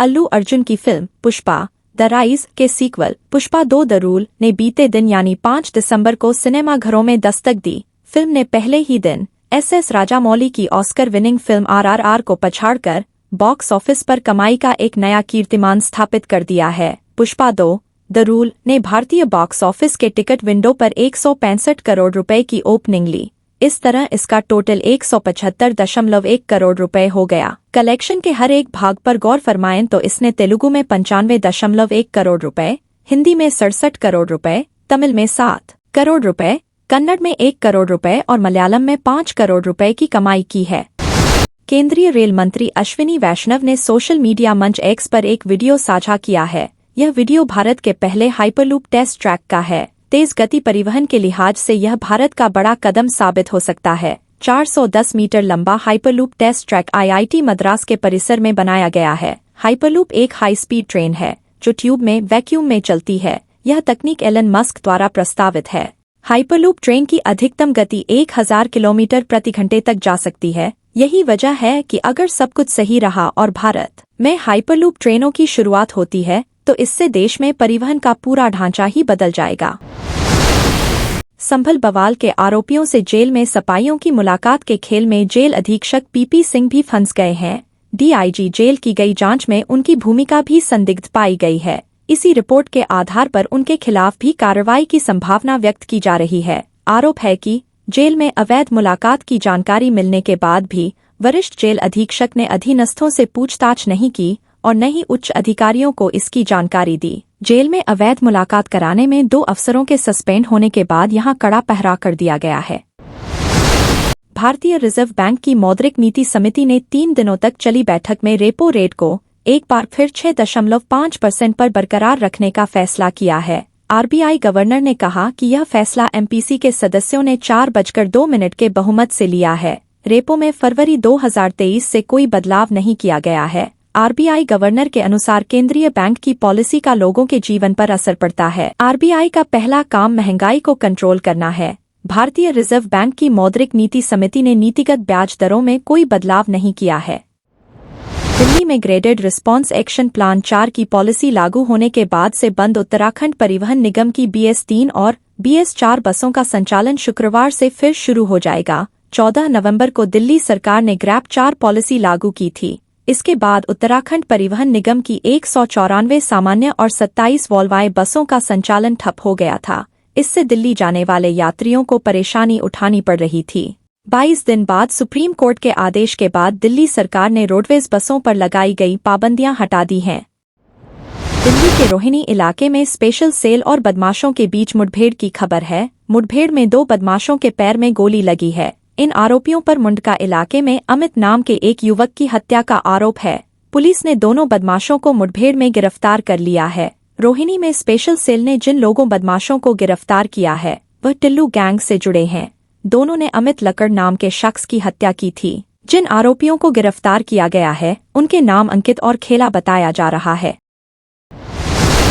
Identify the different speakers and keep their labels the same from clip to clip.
Speaker 1: अल्लू अर्जुन की film Pushpa the rise के sequel Pushpa 2 the rule ने बीते दिन यानी 5 दिसंबर को सिनेमाघरों में दस्तक दी। फिल्म ने पहले ही दिन एस राजामौली की ऑस्कर विनिंग फिल्म RRR को पछाड़कर बॉक्स ऑफिस पर कमाई का एक नया कीर्तिमान स्थापित कर दिया है। पुष्पा 2 द रूल ने भारतीय बॉक्स ऑफिस के टिकट विंडो पर 165 करोड़ रुपए की ओपनिंग ली। इस तरह इसका टोटल 175.1 करोड़ रुपए हो गया। कलेक्शन के हर एक भाग पर गौर फरमाएं तो इसने तेलुगु में 95.1 करोड़ रुपए, हिंदी में 67 करोड़ रुपए, तमिल में 7 करोड़ रुपए, कन्नड़ में 1 करोड़ रुपए और मलयालम में 5 करोड़ रुपए की कमाई की है। केंद्रीय रेल मंत्री अश्विनी वैष्णव ने सोशल मीडिया मंच एक्स पर एक वीडियो साझा किया है। यह वीडियो भारत के पहले हाइपरलूप टेस्ट ट्रैक का है। तेज गति परिवहन के लिहाज से यह भारत का बड़ा कदम साबित हो सकता है। 410 मीटर लंबा hyperloop test track IIT Madras के परिसर में बनाया गया है। हाइपरलूप एक हाई स्पीड ट्रेन है जो ट्यूब में वैक्यूम में चलती है। यह तकनीक एलन मस्क द्वारा प्रस्तावित है। हाइपरलूप ट्रेन की अधिकतम गति 1000 किलोमीटर प्रति घंटे तक जा सकती है। यही वजह है कि अगर सब कुछ सही रहा और भारत में हाइपरलूप ट्रेनों की शुरुआत होती है तो इससे देश में परिवहन का पूरा ढांचा ही बदल जाएगा। संभल बवाल के आरोपियों से जेल में सपाइयों की मुलाकात के खेल में जेल अधीक्षक PP सिंह भी फंस गए हैं। DIG जेल की गई जांच में उनकी भूमिका भी संदिग्ध पाई गई है। इसी रिपोर्ट के आधार पर उनके खिलाफ भी कार्रवाई की संभावना व्यक्त की जा रही है। आरोप है कि जेल में अवैध मुलाकात की जानकारी मिलने के बाद भी वरिष्ठ जेल अधीक्षक ने अधीनस्थों से पूछताछ नहीं की और न ही उच्च अधिकारियों को इसकी जानकारी दी। जेल में अवैध मुलाकात कराने में 2 अफसरों के सस्पेंड होने के बाद यहां कड़ा पहरा कर दिया गया है। भारतीय रिजर्व बैंक की मौद्रिक नीति समिति ने 3 दिनों तक चली बैठक में रेपो रेट को एक बार फिर 6.5% पर बरकरार रखने का फैसला किया है। RBI गवर्नर ने कहा कि यह फैसला MPC के सदस्यों ने 4:02 के बहुमत से लिया है। रेपो में फरवरी 2023 से कोई बदलाव नहीं किया गया है। RBI गवर्नर के अनुसार केंद्रीय बैंक की पॉलिसी का लोगों के जीवन पर असर पड़ता है। RBI का पहला काम महंगाई को कंट्रोल करना है। भारतीय रिजर्व बैंक की मौद्रिक नीति समिति ने नीतिगत ब्याज दरों में कोई बदलाव नहीं किया है। दिल्ली में ग्रेडेड रिस्पॉन्स एक्शन प्लान 4 की पॉलिसी लागू होने के बाद से बंद उत्तराखंड परिवहन निगम की BS3 और BS4 बसों का संचालन शुक्रवार से फिर शुरू हो जाएगा। 14 नवंबर को दिल्ली सरकार ने ग्रैप 4 पॉलिसी लागू की थी। इसके बाद उत्तराखंड परिवहन निगम की 194 सामान्य और 27 वोल्वाई बसों का संचालन ठप हो गया था। इससे दिल्ली जाने वाले यात्रियों को परेशानी उठानी पड़ रही थी। 22 दिन बाद सुप्रीम कोर्ट के आदेश के बाद दिल्ली सरकार ने रोडवेज बसों पर लगाई गई पाबंदियां हटा दी हैं। दिल्ली के रोहिणी इलाके में स्पेशल सेल और बदमाशों के बीच मुठभेड़ की खबर है। मुठभेड़ में 2 बदमाशों के पैर में गोली लगी है। इन आरोपियों पर मुंडका इलाके में अमित नाम के एक युवक की हत्या का आरोप है। पुलिस ने दोनों बदमाशों को मुठभेड़ में गिरफ्तार कर लिया है। रोहिणी में स्पेशल सेल ने जिन लोगों बदमाशों को गिरफ्तार किया है वह टिल्लू गैंग से जुड़े हैं। दोनों ने अमित लकड़ नाम के शख्स की हत्या की थी। जिन आरोपियों को गिरफ्तार किया गया है उनके नाम अंकित और खेला बताया जा रहा है।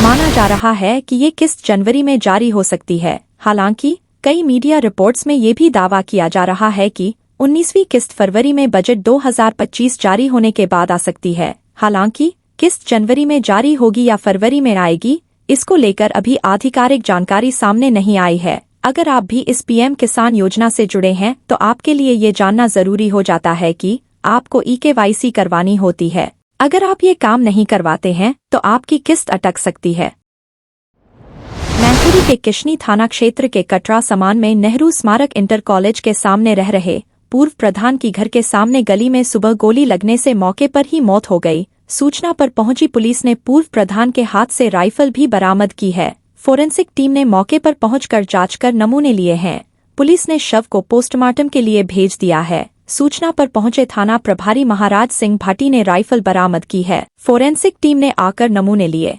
Speaker 1: माना जा रहा है कि ये किस्त जनवरी में जारी हो सकती है। हालांकि कई मीडिया रिपोर्ट्स में ये भी दावा किया जा रहा है कि 19वीं किस्त फरवरी में बजट 2025 जारी होने के बाद आ सकती है। हालांकि किस्त जनवरी में जारी होगी या फरवरी में आएगी, इसको लेकर अभी आधिकारिक जानकारी सामने नहीं आई है। अगर आप भी इस PM किसान योजना से जुड़े हैं तो आपके लिए ये जानना जरूरी हो जाता है कि आपको EKYC करवानी होती है। अगर आप ये काम नहीं करवाते हैं तो आपकी किस्त अटक सकती है। मैनपुरी के किशनी थाना क्षेत्र के कटरा समान में नेहरू स्मारक इंटर कॉलेज के सामने रह रहे पूर्व प्रधान की घर के सामने गली में सुबह गोली लगने से मौके पर ही मौत हो गई। सूचना पर पहुंची पुलिस ने पूर्व प्रधान के हाथ से राइफल भी बरामद की है। फोरेंसिक टीम ने मौके पर पहुंचकर जांच कर नमूने लिए हैं। पुलिस ने शव को पोस्टमार्टम के लिए भेज दिया है। सूचना पर पहुंचे थाना प्रभारी महाराज सिंह भाटी ने राइफल बरामद की है। फोरेंसिक टीम ने आकर नमूने लिए।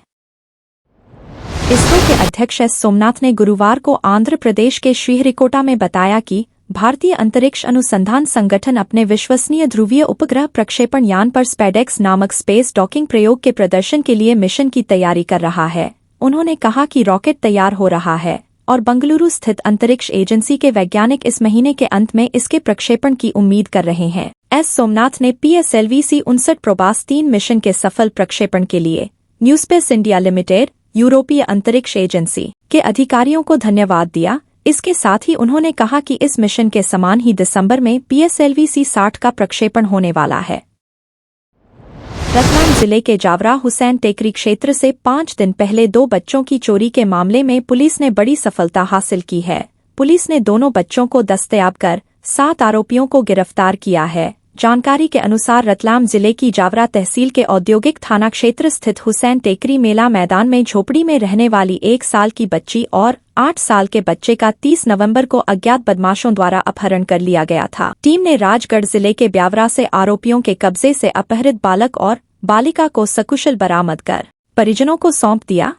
Speaker 1: इसरो के अध्यक्ष एस सोमनाथ ने गुरुवार को आंध्र प्रदेश के श्रीहरिकोटा में बताया कि भारतीय अंतरिक्ष अनुसंधान संगठन अपने विश्वसनीय ध्रुवीय उपग्रह प्रक्षेपण यान पर स्पेडेक्स नामक स्पेस डॉकिंग प्रयोग के प्रदर्शन के लिए मिशन की तैयारी कर रहा है। उन्होंने कहा कि रॉकेट तैयार हो रहा है और बंगलुरु स्थित अंतरिक्ष एजेंसी के वैज्ञानिक इस महीने के अंत में इसके प्रक्षेपण की उम्मीद कर रहे हैं। एस सोमनाथ ने PSLV-C-59 प्रोबास 3 मिशन के सफल प्रक्षेपण के लिए न्यूस्पेस इंडिया लिमिटेड, यूरोपीय अंतरिक्ष एजेंसी के अधिकारियों को धन्यवाद दिया। इसके साथ ही उन्होंने कहा कि इस मिशन के समान ही दिसंबर में PSLV-C-60 का प्रक्षेपण होने वाला है। रतलाम जिले के जावरा हुसैन टेकरी क्षेत्र से 5 दिन पहले 2 बच्चों की चोरी के मामले में पुलिस ने बड़ी सफलता हासिल की है। पुलिस ने दोनों बच्चों को दस्तयाब कर 7 आरोपियों को गिरफ्तार किया है। जानकारी के अनुसार रतलाम जिले की जावरा तहसील के औद्योगिक थाना क्षेत्र स्थित हुसैन टेकरी मेला मैदान में झोपड़ी में रहने वाली 1 साल की बच्ची और 8 साल के बच्चे का 30 नवंबर को अज्ञात बदमाशों द्वारा अपहरण कर लिया गया था। टीम ने राजगढ़ जिले के ब्यावरा से आरोपियों के कब्जे से अपहरित बालक और बालिका को सकुशल बरामद कर परिजनों को सौंप दिया।